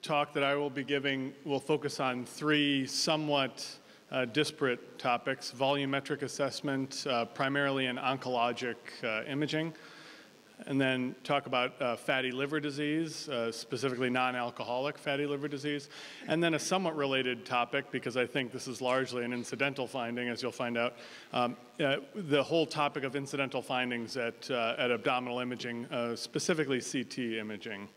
talk that I will be giving will focus on three somewhat disparate topics: volumetric assessment, primarily in oncologic imaging, and then talk about fatty liver disease, specifically non-alcoholic fatty liver disease, and then a somewhat related topic, because I think this is largely an incidental finding, as you'll find out, the whole topic of incidental findings at abdominal imaging, specifically CT imaging.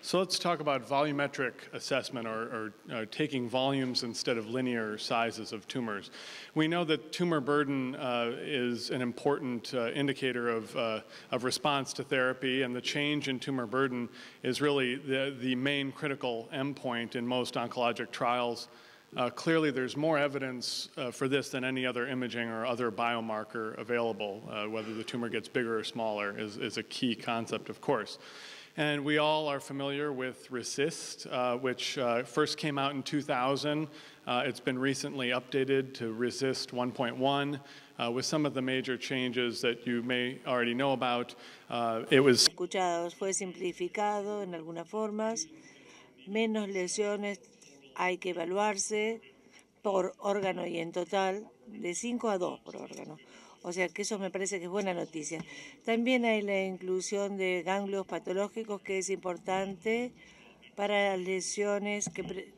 So let's talk about volumetric assessment, or taking volumes instead of linear sizes of tumors. We know that tumor burden is an important indicator of response to therapy, and the change in tumor burden is really the main critical endpoint in most oncologic trials. Clearly, there's more evidence for this than any other imaging or other biomarker available. Whether the tumor gets bigger or smaller is a key concept, of course. And we all are familiar with RECIST, which first came out in 2000. It's been recently updated to RECIST 1.1 with some of the major changes that you may already know about. It was escuchados, fue simplificado en algunas formas, menos lesiones hay que evaluarse por órgano y en total de 5 a 2 por órgano. O sea que eso me parece que es buena noticia. También hay la inclusión de ganglios patológicos, que es importante para las lesiones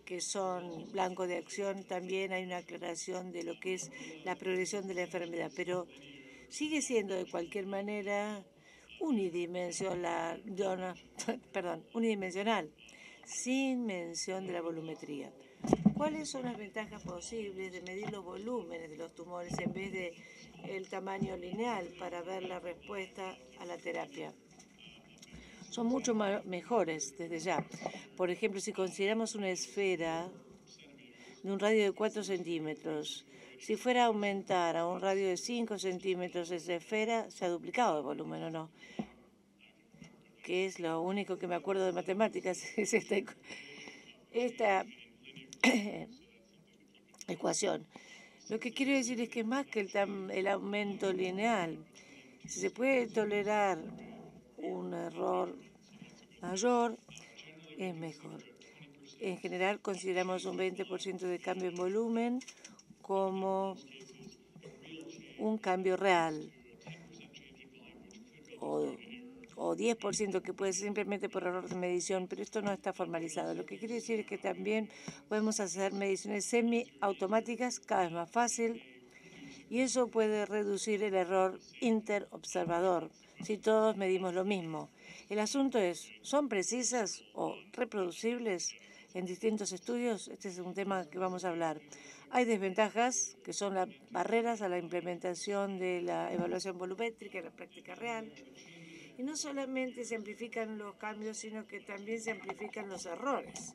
que son blanco de acción. También hay una aclaración de lo que es la progresión de la enfermedad, pero sigue siendo de cualquier manera unidimensional, sin mención de la volumetría. ¿Cuáles son las ventajas posibles de medir los volúmenes de los tumores en vez de el tamaño lineal para ver la respuesta a la terapia? Son mucho mejores desde ya. Por ejemplo, si consideramos una esfera de un radio de 4 centímetros, si fuera a aumentar a un radio de 5 centímetros esa esfera, se ha duplicado el volumen, ¿o no? Que es lo único que me acuerdo de matemáticas, es esta ecuación. Lo que quiero decir es que más que el aumento lineal, si se puede tolerar un error mayor, es mejor. En general, consideramos un 20% de cambio en volumen como un cambio real, o 10% que puede ser simplemente por error de medición, pero esto no está formalizado. Lo que quiere decir es que también podemos hacer mediciones semiautomáticas cada vez más fácil, y eso puede reducir el error interobservador si todos medimos lo mismo. El asunto es, ¿son precisas o reproducibles en distintos estudios? Este es un tema que vamos a hablar. Hay desventajas, que son las barreras a la implementación de la evaluación volumétrica en la práctica real. Y no solamente se amplifican los cambios, sino que también se amplifican los errores.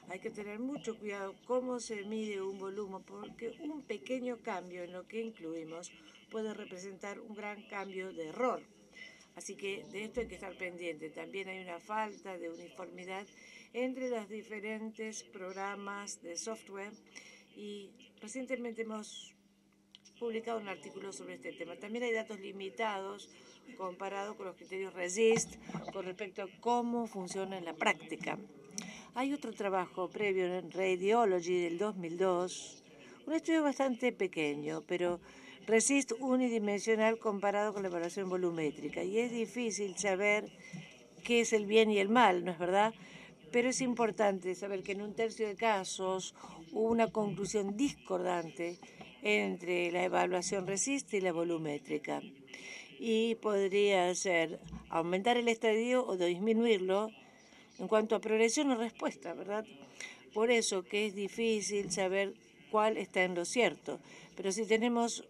Hay que tener mucho cuidado cómo se mide un volumen, porque un pequeño cambio en lo que incluimos puede representar un gran cambio de error. Así que de esto hay que estar pendiente. También hay una falta de uniformidad entre los diferentes programas de software, y recientemente hemos publicado un artículo sobre este tema. También hay datos limitados comparado con los criterios RECIST con respecto a cómo funciona en la práctica. Hay otro trabajo previo en Radiology del 2002, un estudio bastante pequeño, pero RECIST unidimensional comparado con la evaluación volumétrica. Y es difícil saber qué es el bien y el mal, ¿no es verdad? Pero es importante saber que en un tercio de casos hubo una conclusión discordante entre la evaluación RECIST y la volumétrica. Y podría ser aumentar el estadio o disminuirlo en cuanto a progresión o respuesta, ¿verdad? Por eso que es difícil saber cuál está en lo cierto. Pero si tenemos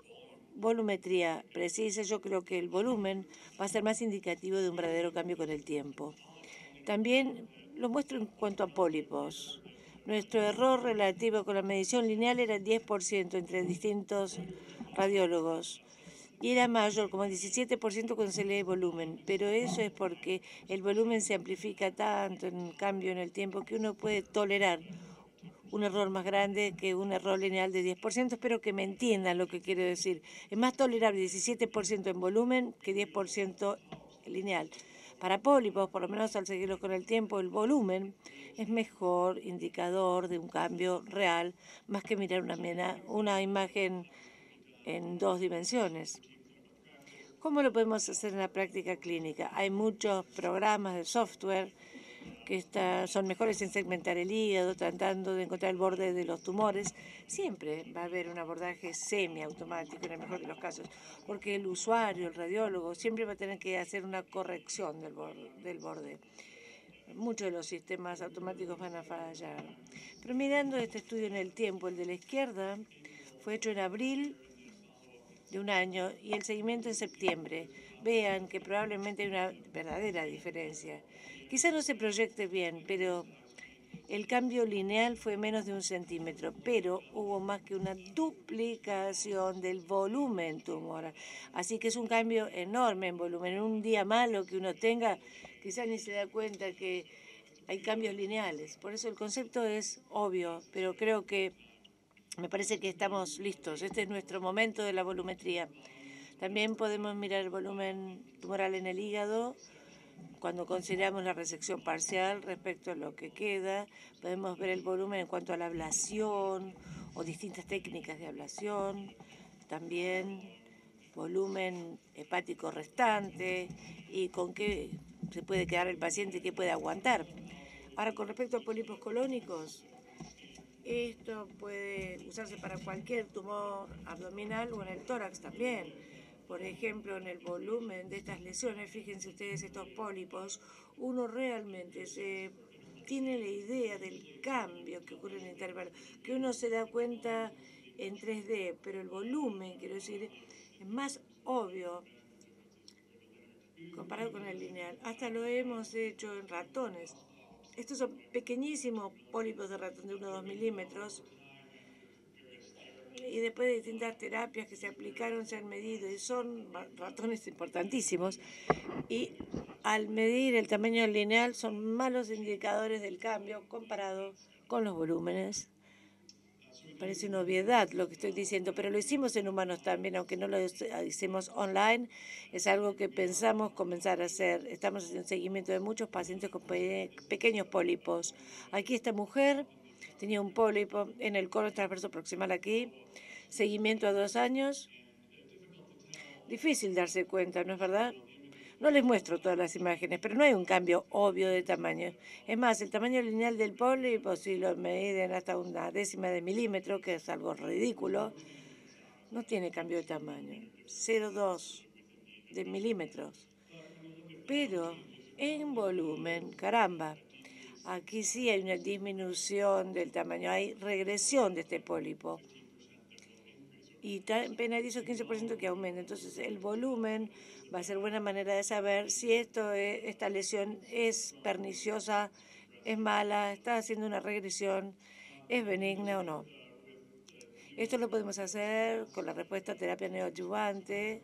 volumetría precisa, yo creo que el volumen va a ser más indicativo de un verdadero cambio con el tiempo. También lo muestro en cuanto a pólipos. Nuestro error relativo con la medición lineal era el 10% entre distintos radiólogos, y era mayor, como el 17% cuando se lee volumen, pero eso es porque el volumen se amplifica tanto en cambio en el tiempo que uno puede tolerar un error más grande que un error lineal de 10%. Espero que me entiendan lo que quiero decir. Es más tolerable 17% en volumen que 10% lineal. Para pólipos, por lo menos al seguirlos con el tiempo, el volumen es mejor indicador de un cambio real, más que mirar una imagen en 2 dimensiones. ¿Cómo lo podemos hacer en la práctica clínica? Hay muchos programas de software que son mejores en segmentar el hígado, tratando de encontrar el borde de los tumores. Siempre va a haber un abordaje semiautomático en el mejor de los casos, porque el usuario, el radiólogo, siempre va a tener que hacer una corrección del borde. Muchos de los sistemas automáticos van a fallar. Pero mirando este estudio en el tiempo, el de la izquierda fue hecho en abril de un año y el seguimiento en septiembre. Vean que probablemente hay una verdadera diferencia. Quizá no se proyecte bien, pero el cambio lineal fue menos de 1 centímetro, pero hubo más que una duplicación del volumen tumoral. Así que es un cambio enorme en volumen. En un día malo que uno tenga, quizás ni se da cuenta que hay cambios lineales. Por eso el concepto es obvio, pero creo que me parece que estamos listos. Este es nuestro momento de la volumetría. También podemos mirar el volumen tumoral en el hígado cuando consideramos la resección parcial respecto a lo que queda. Podemos ver el volumen en cuanto a la ablación o distintas técnicas de ablación. También volumen hepático restante y con qué se puede quedar el paciente y qué puede aguantar. Ahora, con respecto a pólipos colónicos, esto puede usarse para cualquier tumor abdominal o en el tórax también. Por ejemplo, en el volumen de estas lesiones, fíjense ustedes estos pólipos, uno realmente tiene la idea del cambio que ocurre en el intervalo, que uno se da cuenta en 3D, pero el volumen, quiero decir, es más obvio comparado con el lineal. Hasta lo hemos hecho en ratones. Estos son pequeñísimos pólipos de ratón de 1 o 2 milímetros y después de distintas terapias que se aplicaron se han medido y son ratones importantísimos y al medir el tamaño lineal son malos indicadores del cambio comparado con los volúmenes. Parece una obviedad lo que estoy diciendo, pero lo hicimos en humanos también, aunque no lo hicimos online. Es algo que pensamos comenzar a hacer. Estamos haciendo seguimiento de muchos pacientes con pequeños pólipos. Aquí esta mujer tenía un pólipo en el colon transverso proximal aquí. Seguimiento a 2 años. Difícil darse cuenta, ¿no es verdad? No les muestro todas las imágenes, pero no hay un cambio obvio de tamaño. Es más, el tamaño lineal del pólipo, si lo miden hasta 1/10 de milímetro, que es algo ridículo, no tiene cambio de tamaño. 0,2 de milímetros. Pero en volumen, caramba, aquí sí hay una disminución del tamaño, hay regresión de este pólipo. Y apenas hizo 15% que aumenta. Entonces, el volumen va a ser buena manera de saber si esta lesión es perniciosa, es mala, está haciendo una regresión, es benigna o no. Esto lo podemos hacer con la respuesta a terapia neoadyuvante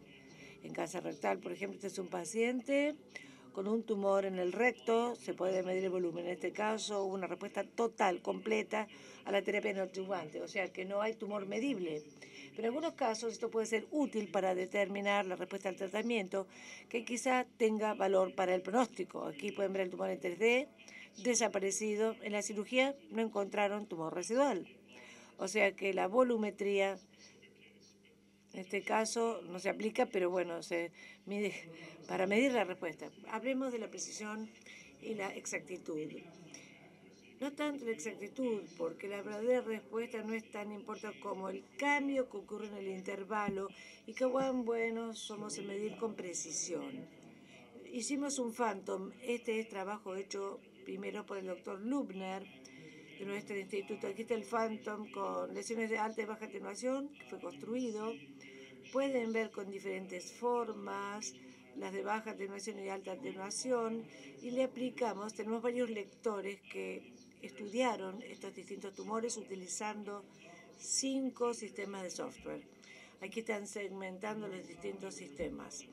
en cáncer rectal. Por ejemplo, este es un paciente con un tumor en el recto, se puede medir el volumen. En este caso, una respuesta total, completa a la terapia neoadyuvante, o sea que no hay tumor medible. Pero en algunos casos esto puede ser útil para determinar la respuesta al tratamiento, que quizá tenga valor para el pronóstico. Aquí pueden ver el tumor en 3D, desaparecido. En la cirugía no encontraron tumor residual. O sea que la volumetría, en este caso, no se aplica, pero bueno, se mide para medir la respuesta. Hablemos de la precisión y la exactitud. No tanto la exactitud, porque la verdadera respuesta no es tan importante como el cambio que ocurre en el intervalo y que cuán buenos somos en medir con precisión. Hicimos un Phantom. Este es trabajo hecho primero por el doctor Lubner de nuestro instituto. Aquí está el Phantom con lesiones de alta y baja atenuación, que fue construido. Pueden ver con diferentes formas las de baja atenuación y alta atenuación y le aplicamos, tenemos varios lectores que estudiaron estos distintos tumores utilizando 5 sistemas de software. Aquí están segmentando los distintos sistemas.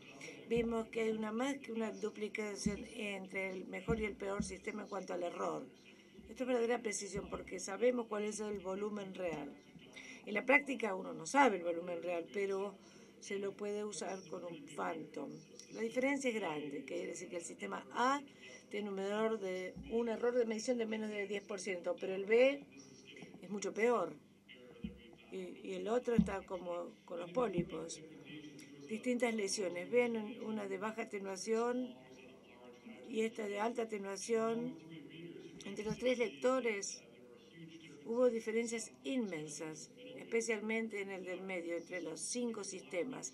Vimos que hay más que una duplicación entre el mejor y el peor sistema en cuanto al error. Esto es verdadera precisión porque sabemos cuál es el volumen real. En la práctica uno no sabe el volumen real, pero se lo puede usar con un Phantom. La diferencia es grande, quiere decir que el sistema A tiene un error de medición de menos del 10%, pero el B es mucho peor. Y el otro está como con los pólipos. Distintas lesiones. Ven una de baja atenuación y esta de alta atenuación. Entre los tres lectores hubo diferencias inmensas, especialmente en el del medio, entre los 5 sistemas.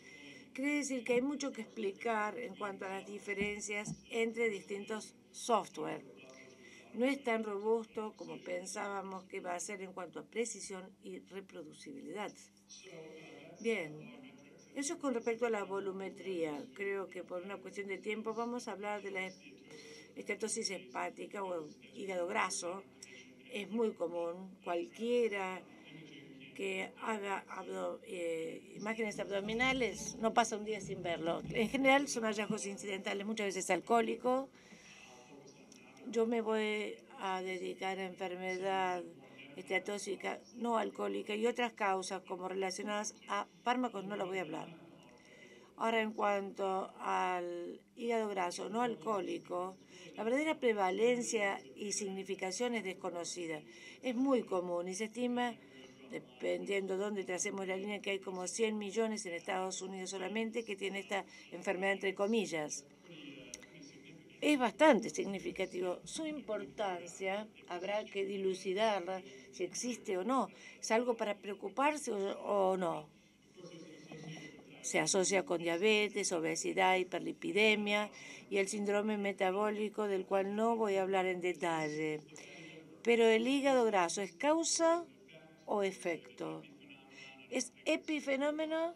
Quiere decir que hay mucho que explicar en cuanto a las diferencias entre distintos software. No es tan robusto como pensábamos que iba a ser en cuanto a precisión y reproducibilidad. Bien, eso es con respecto a la volumetría. Creo que por una cuestión de tiempo vamos a hablar de la estetosis hepática o hígado graso. Es muy común. Cualquiera que haga imágenes abdominales no pasa un día sin verlo. En general son hallazgos incidentales, muchas veces alcohólico. Yo me voy a dedicar a enfermedad esteatóxica no alcohólica y otras causas como relacionadas a fármacos no lo voy a hablar. Ahora, en cuanto al hígado graso no alcohólico, la verdadera prevalencia y significación es desconocida. Es muy común y se estima, dependiendo de dónde tracemos la línea, que hay como 100 millones en Estados Unidos solamente que tienen esta enfermedad entre comillas. Es bastante significativo. Su importancia habrá que dilucidarla, si existe o no. ¿Es algo para preocuparse o no? Se asocia con diabetes, obesidad, hiperlipidemia y el síndrome metabólico del cual no voy a hablar en detalle. Pero el hígado graso, ¿es causa o efecto? ¿Es epifenómeno?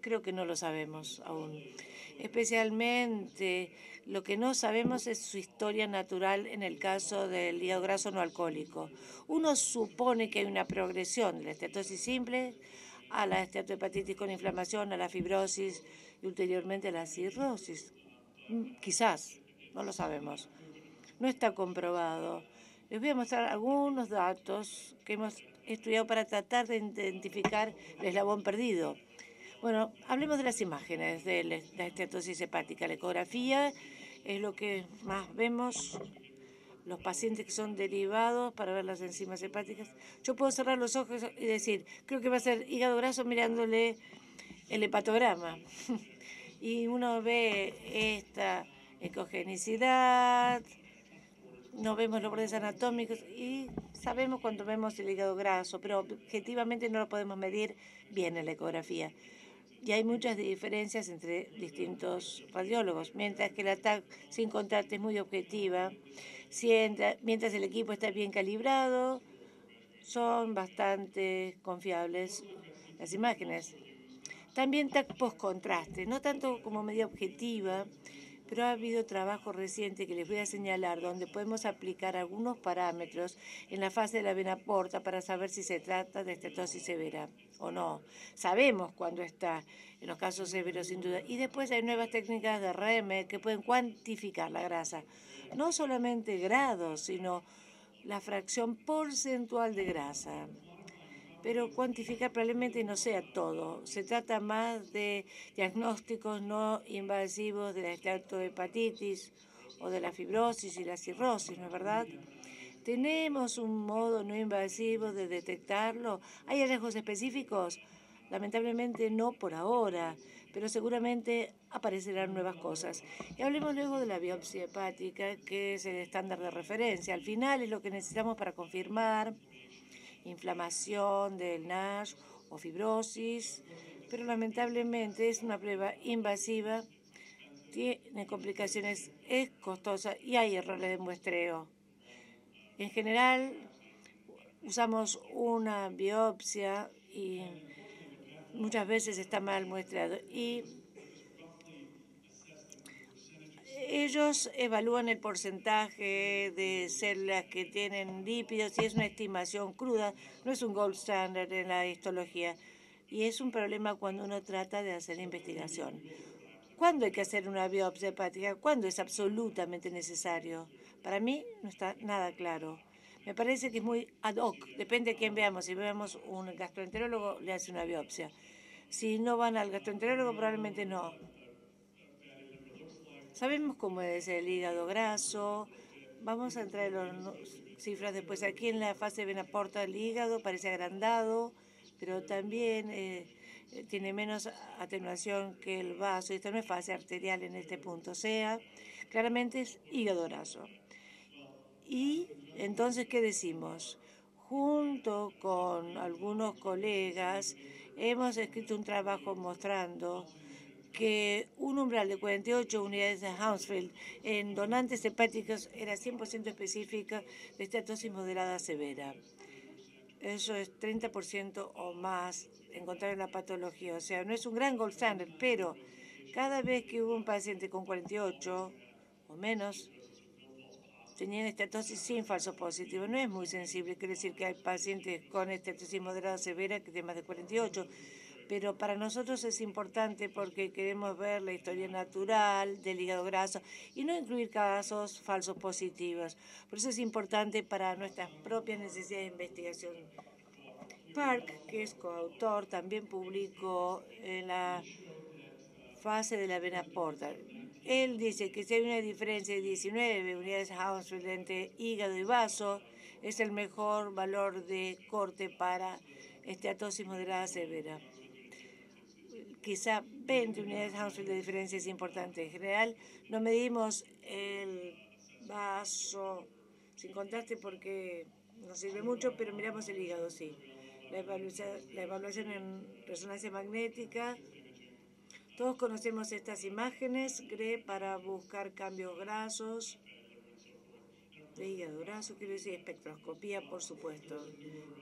Creo que no lo sabemos aún. Especialmente lo que no sabemos es su historia natural en el caso del hígado graso no alcohólico. Uno supone que hay una progresión de la estetosis simple a la esteatohepatitis con inflamación, a la fibrosis y ulteriormente a la cirrosis. Quizás, no lo sabemos. No está comprobado. Les voy a mostrar algunos datos que hemos estudiado para tratar de identificar el eslabón perdido. Bueno, hablemos de las imágenes de la esteatosis hepática. La ecografía es lo que más vemos, los pacientes que son derivados para ver las enzimas hepáticas. Yo puedo cerrar los ojos y decir, creo que va a ser hígado graso mirándole el hepatograma. Y uno ve esta ecogenicidad, no vemos los bordes anatómicos y sabemos cuando vemos el hígado graso, pero objetivamente no lo podemos medir bien en la ecografía. Y hay muchas diferencias entre distintos radiólogos, mientras que la TAC sin contraste es muy objetiva, mientras el equipo está bien calibrado, son bastante confiables las imágenes. También TAC post-contraste, no tanto como medida objetiva, pero ha habido trabajo reciente que les voy a señalar donde podemos aplicar algunos parámetros en la fase de la vena porta para saber si se trata de estetosis severa o no. Sabemos cuándo está en los casos severos sin duda. Y después hay nuevas técnicas de REME que pueden cuantificar la grasa. No solamente grados, sino la fracción porcentual de grasa. Pero cuantificar probablemente no sea todo. Se trata más de diagnósticos no invasivos de la esteatohepatitis o de la fibrosis y la cirrosis, ¿no es verdad? ¿Tenemos un modo no invasivo de detectarlo? ¿Hay hallazgos específicos? Lamentablemente no por ahora, pero seguramente aparecerán nuevas cosas. Y hablemos luego de la biopsia hepática, que es el estándar de referencia. Al final es lo que necesitamos para confirmar inflamación del NASH o fibrosis, pero lamentablemente es una prueba invasiva, tiene complicaciones, es costosa y hay errores de muestreo. En general, usamos una biopsia y muchas veces está mal muestrado. Y ellos evalúan el porcentaje de células que tienen lípidos y es una estimación cruda, no es un gold standard en la histología. Y es un problema cuando uno trata de hacer investigación. ¿Cuándo hay que hacer una biopsia hepática? ¿Cuándo es absolutamente necesario? Para mí no está nada claro. Me parece que es muy ad hoc, depende de quién veamos. Si vemos un gastroenterólogo, le hace una biopsia. Si no van al gastroenterólogo, probablemente no. Sabemos cómo es el hígado graso. Vamos a entrar en las cifras después. Aquí en la fase de vena porta el hígado parece agrandado, pero también tiene menos atenuación que el vaso. Esta no es fase arterial en este punto. O sea, claramente es hígado graso. Y entonces, ¿qué decimos? Junto con algunos colegas hemos escrito un trabajo mostrando que un umbral de 48 unidades de Hounsfield en donantes hepáticos era 100% específica de estatosis moderada severa. Eso es 30% o más encontrar en la patología. O sea, no es un gran gold standard, pero cada vez que hubo un paciente con 48 o menos, tenían estatosis sin falso positivo. No es muy sensible, quiere decir que hay pacientes con estatosis moderada severa que tienen más de 48, pero para nosotros es importante porque queremos ver la historia natural del hígado graso y no incluir casos falsos positivos. Por eso es importante para nuestras propias necesidades de investigación. Park, que es coautor, también publicó en la fase de la vena porta. Él dice que si hay una diferencia de 19 unidades Hounsfield entre hígado y vaso, es el mejor valor de corte para estatosis moderada severa. Quizá 20 unidades Hounsfield de diferencia es importante. En general, no medimos el vaso sin contraste porque no sirve mucho, pero miramos el hígado, sí. La evaluación en resonancia magnética. Todos conocemos estas imágenes, GRE, para buscar cambios grasos de hígado graso, quiero decir espectroscopía, por supuesto.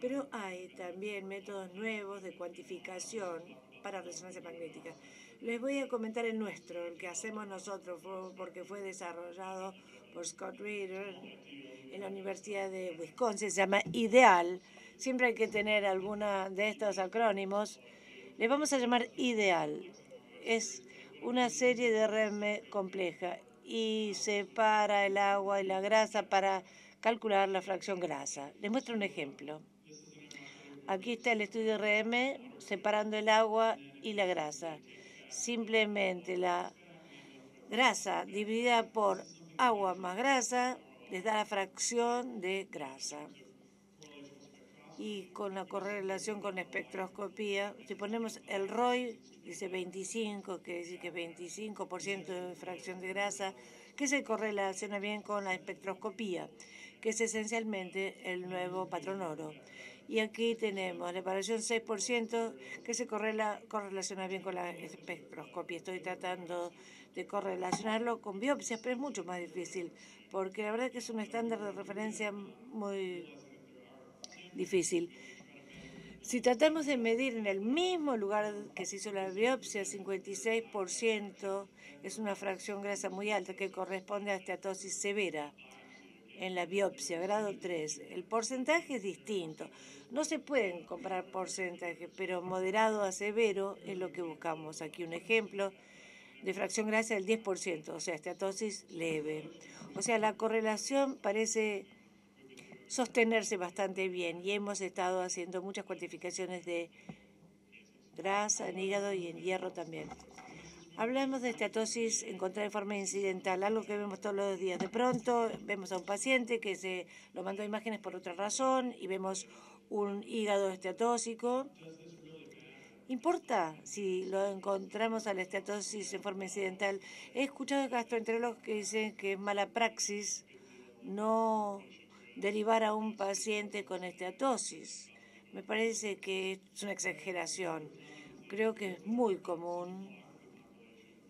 Pero hay también métodos nuevos de cuantificación para resonancia magnética. Les voy a comentar el nuestro, el que hacemos nosotros, porque fue desarrollado por Scott Reeder en la Universidad de Wisconsin, se llama IDEAL. Siempre hay que tener alguna de estos acrónimos. Le vamos a llamar IDEAL. Es una serie de RM compleja y separa el agua y la grasa para calcular la fracción grasa. Les muestro un ejemplo. Aquí está el estudio RM separando el agua y la grasa. Simplemente la grasa dividida por agua más grasa les da la fracción de grasa. Y con la correlación con espectroscopía, si ponemos el ROI, dice 25, que dice que 25% de fracción de grasa, que se correlaciona bien con la espectroscopía, que es esencialmente el nuevo patrón oro. Y aquí tenemos la evaluación 6%, que se correlaciona bien con la espectroscopía. Estoy tratando de correlacionarlo con biopsias, pero es mucho más difícil, porque la verdad que es un estándar de referencia muy difícil. Si tratamos de medir en el mismo lugar que se hizo la biopsia, 56% es una fracción grasa muy alta que corresponde a estatosis severa en la biopsia, grado 3. El porcentaje es distinto. No se pueden comparar porcentajes, pero moderado a severo es lo que buscamos. Aquí un ejemplo de fracción grasa del 10%, o sea, estatosis leve. O sea, la correlación parece sostenerse bastante bien y hemos estado haciendo muchas cuantificaciones de grasa en hígado y en hierro también. Hablamos de estatosis encontrada de forma incidental, algo que vemos todos los días. De pronto vemos a un paciente que se lo mandó imágenes por otra razón y vemos un hígado esteatósico. ¿Importa si lo encontramos a la estatosis en forma incidental? He escuchado gastroenterólogos que dicen que es mala praxis no derivar a un paciente con esteatosis. Me parece que es una exageración. Creo que es muy común.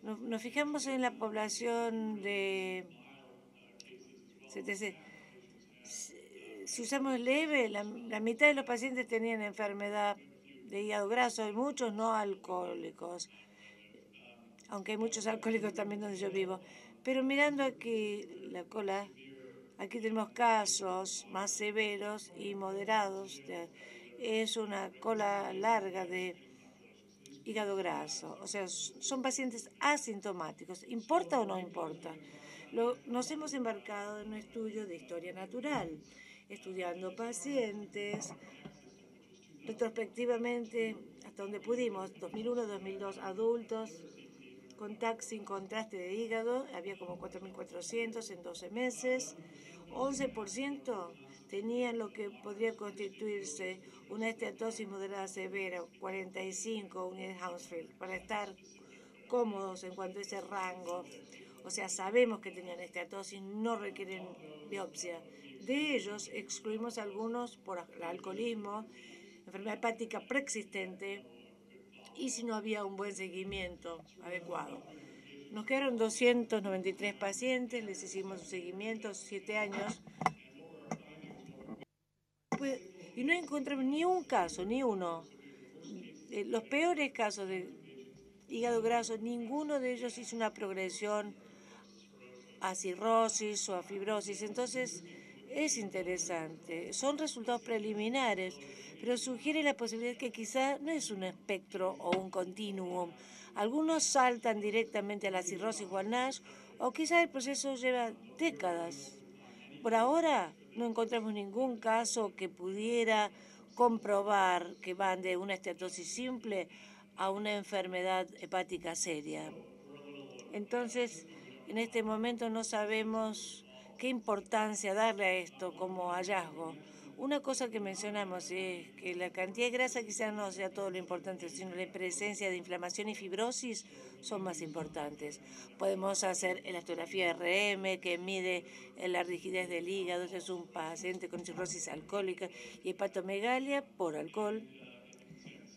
Nos fijamos en la población de CTC. Si usamos leve, la mitad de los pacientes tenían enfermedad de hígado graso, hay muchos no alcohólicos, aunque hay muchos alcohólicos también donde yo vivo. Pero mirando aquí la cola, aquí tenemos casos más severos y moderados. Es una cola larga de hígado graso. O sea, son pacientes asintomáticos. ¿Importa o no importa? Nos hemos embarcado en un estudio de historia natural, estudiando pacientes retrospectivamente, hasta donde pudimos, 2001-2002, adultos con TAC sin contraste de hígado, había como 4.400 en 12 meses, 11% tenían lo que podría constituirse una esteatosis moderada severa, 45 unidades Hounsfield, para estar cómodos en cuanto a ese rango. O sea, sabemos que tenían esteatosis, no requieren biopsia. De ellos excluimos algunos por alcoholismo, enfermedad hepática preexistente y si no había un buen seguimiento adecuado. Nos quedaron 293 pacientes, les hicimos un seguimiento, 7 años, y no encontramos ni un caso, ni uno. Los peores casos de hígado graso, ninguno de ellos hizo una progresión a cirrosis o a fibrosis. Entonces, es interesante. Son resultados preliminares, pero sugiere la posibilidad que quizá no es un espectro o un continuum. Algunos saltan directamente a la cirrosis o al NASH, o quizá el proceso lleva décadas. Por ahora no encontramos ningún caso que pudiera comprobar que van de una esteatosis simple a una enfermedad hepática seria. Entonces, en este momento no sabemos qué importancia darle a esto como hallazgo. Una cosa que mencionamos es que la cantidad de grasa quizás no sea todo lo importante, sino la presencia de inflamación y fibrosis son más importantes. Podemos hacer elastografía RM que mide la rigidez del hígado. Este es un paciente con cirrosis alcohólica y hepatomegalia por alcohol.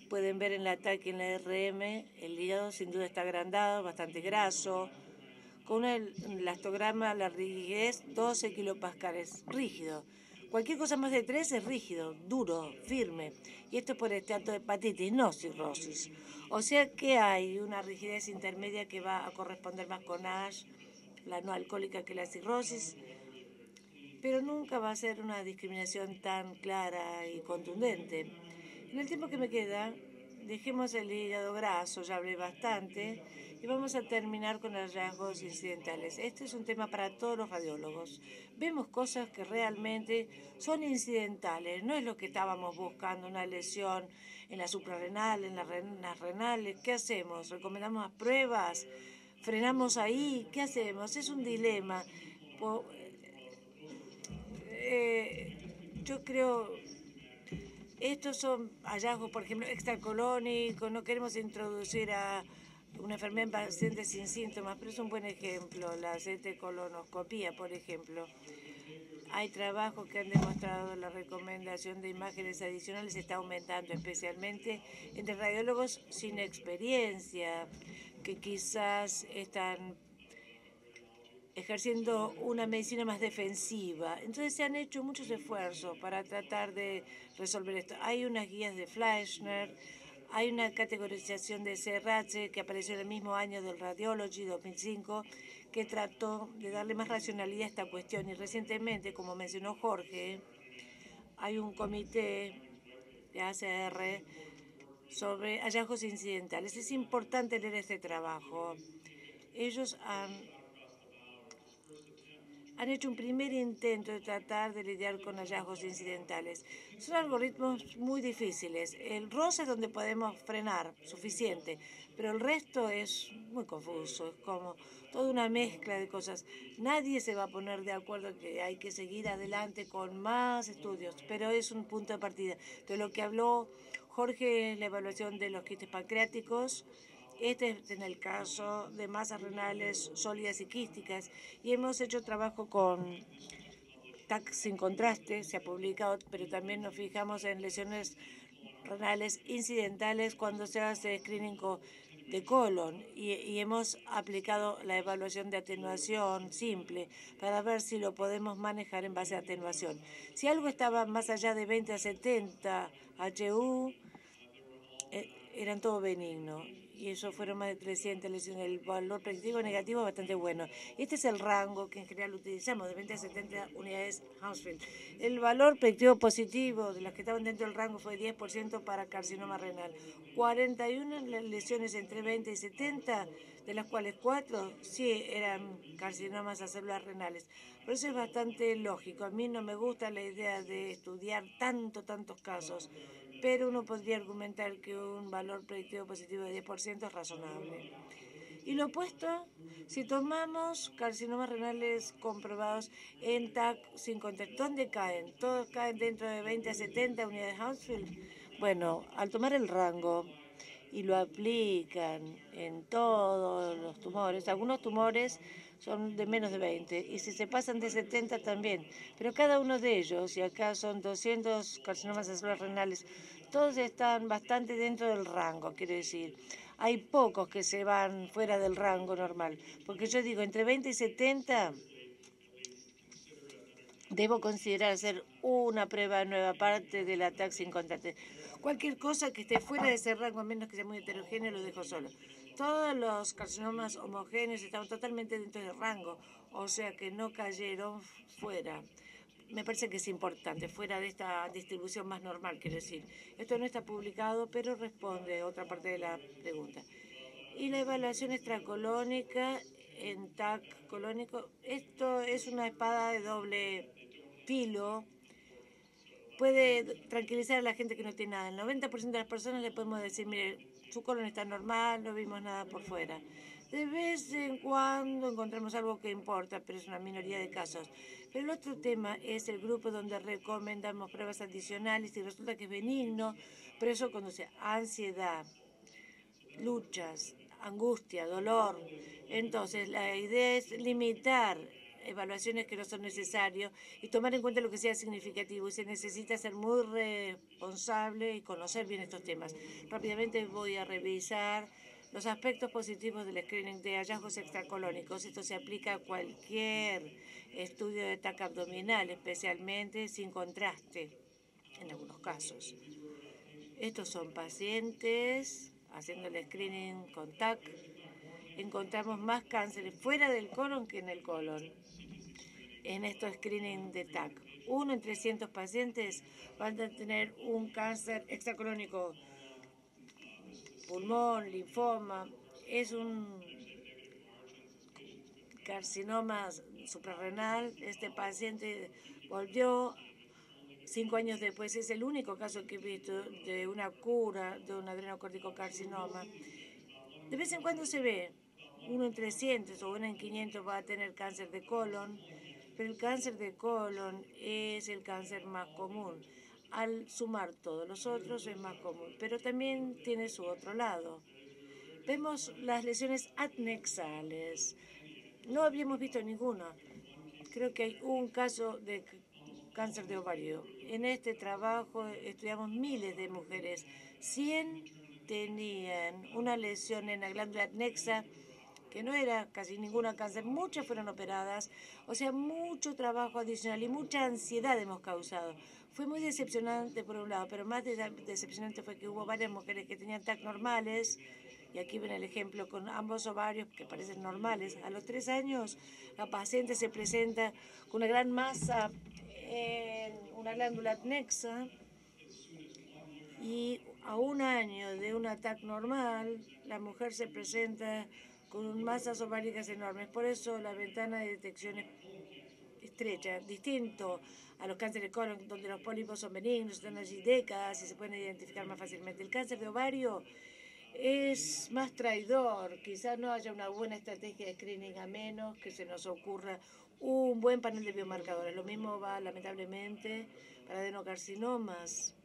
Pueden ver en la TAC y en la RM, el hígado sin duda está agrandado, bastante graso. Con un elastograma, la rigidez 12 kilopascales, rígido. Cualquier cosa más de 3 es rígido, duro, firme. Y esto es por esteatohepatitis, no cirrosis. O sea que hay una rigidez intermedia que va a corresponder más con NASH, la no alcohólica, que la cirrosis, pero nunca va a ser una discriminación tan clara y contundente. En el tiempo que me queda, dejemos el hígado graso, ya hablé bastante, y vamos a terminar con hallazgos incidentales. Este es un tema para todos los radiólogos. Vemos cosas que realmente son incidentales, no es lo que estábamos buscando, una lesión en la suprarrenal, en las renales. ¿Qué hacemos? ¿Recomendamos más pruebas? ¿Frenamos ahí? ¿Qué hacemos? Es un dilema. Yo creo, estos son hallazgos, por ejemplo, extracolónicos, no queremos introducir a una enfermedad en pacientes sin síntomas, pero es un buen ejemplo, la colonoscopía, por ejemplo. Hay trabajos que han demostrado la recomendación de imágenes adicionales está aumentando, especialmente entre radiólogos sin experiencia, que quizás están ejerciendo una medicina más defensiva. Entonces se han hecho muchos esfuerzos para tratar de resolver esto. Hay unas guías de Fleischner, hay una categorización de CRH que apareció en el mismo año del Radiology 2005, que trató de darle más racionalidad a esta cuestión. Y recientemente, como mencionó Jorge, hay un comité de ACR sobre hallazgos incidentales. Es importante leer este trabajo. Ellos han hecho un primer intento de tratar de lidiar con hallazgos incidentales. Son algoritmos muy difíciles. El ROS es donde podemos frenar, suficiente, pero el resto es muy confuso, es como toda una mezcla de cosas. Nadie se va a poner de acuerdo que hay que seguir adelante con más estudios, pero es un punto de partida. De lo que habló Jorge es la evaluación de los quistes pancreáticos. Este es en el caso de masas renales sólidas y quísticas, y hemos hecho trabajo con TAC sin contraste, se ha publicado, pero también nos fijamos en lesiones renales incidentales cuando se hace screening de colon y hemos aplicado la evaluación de atenuación simple para ver si lo podemos manejar en base a atenuación. Si algo estaba más allá de 20 a 70 HU, eran todo benigno. Y eso fueron más de 300 lesiones. El valor predictivo negativo es bastante bueno. Este es el rango que en general utilizamos, de 20 a 70 unidades Hounsfield. El valor predictivo positivo de las que estaban dentro del rango fue 10% para carcinoma renal. 41 lesiones entre 20 y 70, de las cuales 4 sí eran carcinomas a células renales. Por eso es bastante lógico. A mí no me gusta la idea de estudiar tantos casos. pero uno podría argumentar que un valor predictivo positivo de 10% es razonable. Y lo opuesto, si tomamos carcinomas renales comprobados en TAC sin contexto, ¿dónde caen? ¿Todos caen dentro de 20 a 70 unidades de Hounsfield? Bueno, al tomar el rango y lo aplican en todos los tumores, algunos tumores son de menos de 20, y si se pasan de 70 también, pero cada uno de ellos, y acá son 200 carcinomas de células renales, todos están bastante dentro del rango, quiero decir. Hay pocos que se van fuera del rango normal, porque yo digo, entre 20 y 70 debo considerar hacer una prueba nueva parte del ataque sin contacto. Cualquier cosa que esté fuera de ese rango, a menos que sea muy heterogéneo, lo dejo solo. Todos los carcinomas homogéneos estaban totalmente dentro del rango, o sea que no cayeron fuera. Me parece que es importante, fuera de esta distribución más normal, quiero decir. Esto no está publicado, pero responde a otra parte de la pregunta. Y la evaluación extracolónica en TAC colónico, esto es una espada de doble filo. Puede tranquilizar a la gente que no tiene nada. El 90% de las personas le podemos decir, mire, su colon está normal, no vimos nada por fuera. De vez en cuando encontramos algo que importa, pero es una minoría de casos. Pero el otro tema es el grupo donde recomendamos pruebas adicionales y resulta que es benigno, pero eso conduce a ansiedad, luchas, angustia, dolor. Entonces, la idea es limitar evaluaciones que no son necesarias y tomar en cuenta lo que sea significativo. Y se necesita ser muy responsable y conocer bien estos temas. Rápidamente voy a revisar los aspectos positivos del screening de hallazgos extracolónicos. Esto se aplica a cualquier estudio de TAC abdominal, especialmente sin contraste en algunos casos. Estos son pacientes haciendo el screening con TAC. Encontramos más cánceres fuera del colon que en el colon en estos screening de TAC. 1 en 300 pacientes van a tener un cáncer extracolónico, pulmón, linfoma. Es un carcinoma suprarrenal. Este paciente volvió 5 años después. Es el único caso que he visto de una cura de un adrenocorticocarcinoma. De vez en cuando se ve, 1 en 300 o 1 en 500 va a tener cáncer de colon, pero el cáncer de colon es el cáncer más común. Al sumar todos los otros es más común, pero también tiene su otro lado. Vemos las lesiones adnexales. No habíamos visto ninguno. Creo que hay un caso de cáncer de ovario. En este trabajo estudiamos miles de mujeres. 100 tenían una lesión en la glándula adnexa que no era casi ninguna cáncer, muchas fueron operadas, o sea, mucho trabajo adicional y mucha ansiedad hemos causado. Fue muy decepcionante por un lado, pero más decepcionante fue que hubo varias mujeres que tenían TAC normales, y aquí ven el ejemplo con ambos ovarios que parecen normales. A los 3 años, la paciente se presenta con una gran masa en una glándula adnexa, y a 1 año de un ataque normal, la mujer se presenta con masas ováricas enormes. Por eso la ventana de detección es estrecha, distinto a los cánceres de colon, donde los pólipos son benignos, están allí décadas y se pueden identificar más fácilmente. El cáncer de ovario es más traidor. Quizás no haya una buena estrategia de screening a menos que se nos ocurra un buen panel de biomarcadores. Lo mismo va lamentablemente para adenocarcinomas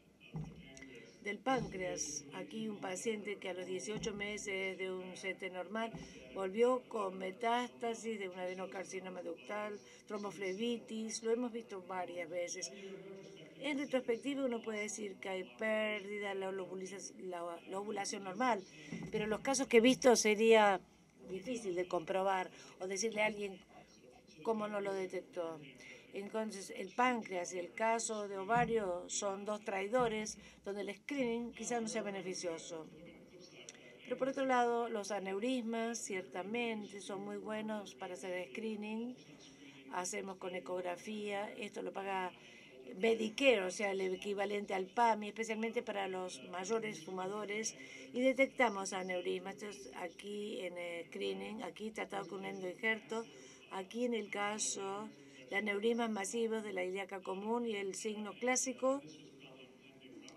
del páncreas. Aquí un paciente que a los 18 meses de un CT normal volvió con metástasis de un adenocarcinoma ductal, tromboflebitis, lo hemos visto varias veces. En retrospectiva uno puede decir que hay pérdida de la ovulación normal, pero en los casos que he visto sería difícil de comprobar o decirle a alguien cómo no lo detectó. Entonces, el páncreas y el caso de ovario son dos traidores donde el screening quizás no sea beneficioso. Pero por otro lado, los aneurismas ciertamente son muy buenos para hacer screening. Hacemos con ecografía, esto lo paga Medicare, o sea, el equivalente al PAMI, especialmente para los mayores fumadores, y detectamos aneurismas. Esto es aquí en el screening, aquí tratado con un endoinjerto, aquí en el caso de aneurismas masivos de la ilíaca común y el signo clásico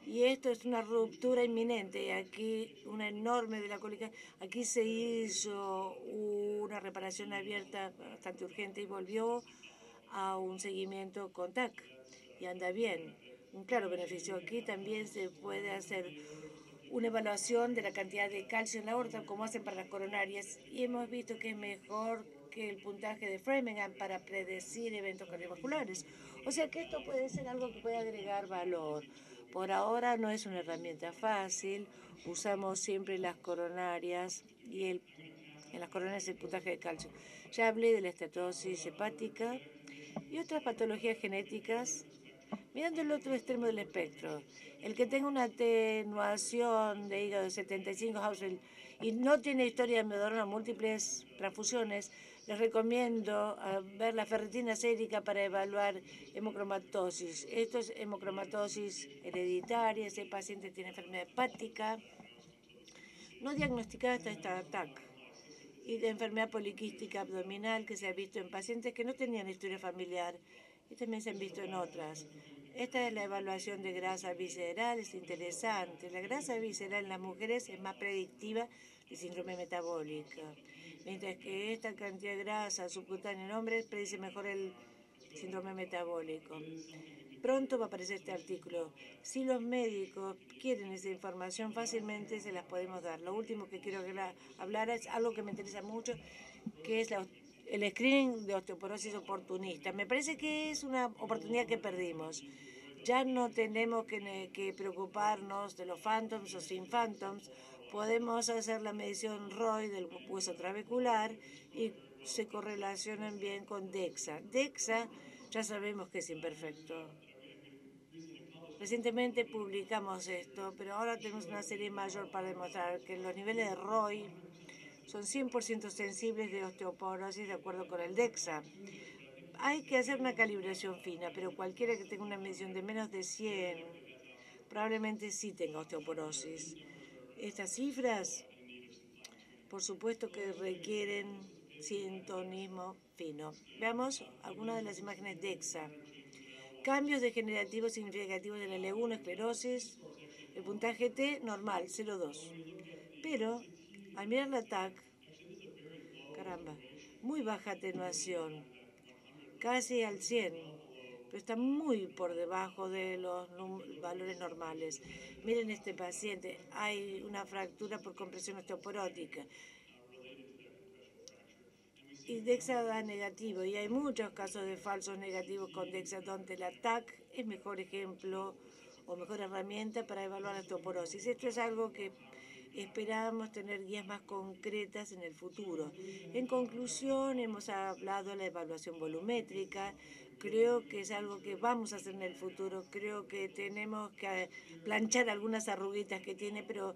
Y esto es una ruptura inminente. Aquí, una enorme de la cólica. Aquí se hizo una reparación abierta bastante urgente y volvió a un seguimiento con TAC. Y anda bien. Un claro beneficio. Aquí también se puede hacer una evaluación de la cantidad de calcio en la aorta, como hacen para las coronarias, y hemos visto que es mejor que el puntaje de Framingham para predecir eventos cardiovasculares. O sea que esto puede ser algo que puede agregar valor. Por ahora no es una herramienta fácil, usamos siempre las coronarias y en las coronarias el puntaje de calcio. Ya hablé de la estatosis hepática y otras patologías genéticas. Mirando el otro extremo del espectro, el que tenga una atenuación de hígado de 75 Hausfeld y no tiene historia de Medorona múltiples transfusiones, les recomiendo ver la ferritina sérica para evaluar hemocromatosis. Esto es hemocromatosis hereditaria, ese paciente tiene enfermedad hepática, no diagnosticada hasta esta TAC, y de enfermedad poliquística abdominal que se ha visto en pacientes que no tenían historia familiar y también se han visto en otras. Esta es la evaluación de grasa visceral, es interesante. La grasa visceral en las mujeres es más predictiva de síndrome metabólica, mientras que esta cantidad de grasa subcutánea en hombres predice mejor el síndrome metabólico. Pronto va a aparecer este artículo. Si los médicos quieren esa información, fácilmente se las podemos dar. Lo último que quiero hablar es algo que me interesa mucho, que es el screening de osteoporosis oportunista. Me parece que es una oportunidad que perdimos. Ya no tenemos que preocuparnos de los phantoms o sin phantoms. Podemos hacer la medición ROI del hueso trabecular y se correlacionan bien con DEXA. DEXA ya sabemos que es imperfecto. Recientemente publicamos esto, pero ahora tenemos una serie mayor para demostrar que los niveles de ROI son 100% sensibles de osteoporosis de acuerdo con el DEXA. Hay que hacer una calibración fina, pero cualquiera que tenga una medición de menos de 100 probablemente sí tenga osteoporosis. Estas cifras, por supuesto que requieren sintonismo fino. Veamos algunas de las imágenes DEXA. Cambios degenerativos significativos de la L1, esclerosis, el puntaje T normal, 0,2. Pero al mirar la TAC, caramba, muy baja atenuación, casi al 100, pero está muy por debajo de los valores normales. Miren este paciente, hay una fractura por compresión osteoporótica. Y DEXA da negativo, y hay muchos casos de falsos negativos con DEXA, donde la TAC es mejor ejemplo o mejor herramienta para evaluar la osteoporosis. Esto es algo que esperamos tener guías más concretas en el futuro. En conclusión, hemos hablado de la evaluación volumétrica. Creo que es algo que vamos a hacer en el futuro. Creo que tenemos que planchar algunas arruguitas que tiene, pero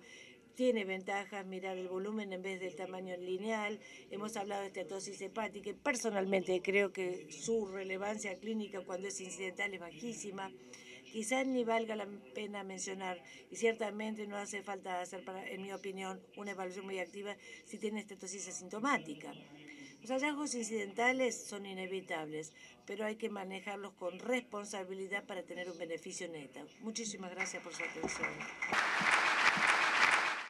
tiene ventajas mirar el volumen en vez del tamaño lineal. Hemos hablado de estatosis hepática. Personalmente creo que su relevancia clínica cuando es incidental es bajísima. Quizás ni valga la pena mencionar, y ciertamente no hace falta hacer, en mi opinión, una evaluación muy activa si tiene estatosis asintomática. Los hallazgos incidentales son inevitables, pero hay que manejarlos con responsabilidad para tener un beneficio neto. Muchísimas gracias por su atención.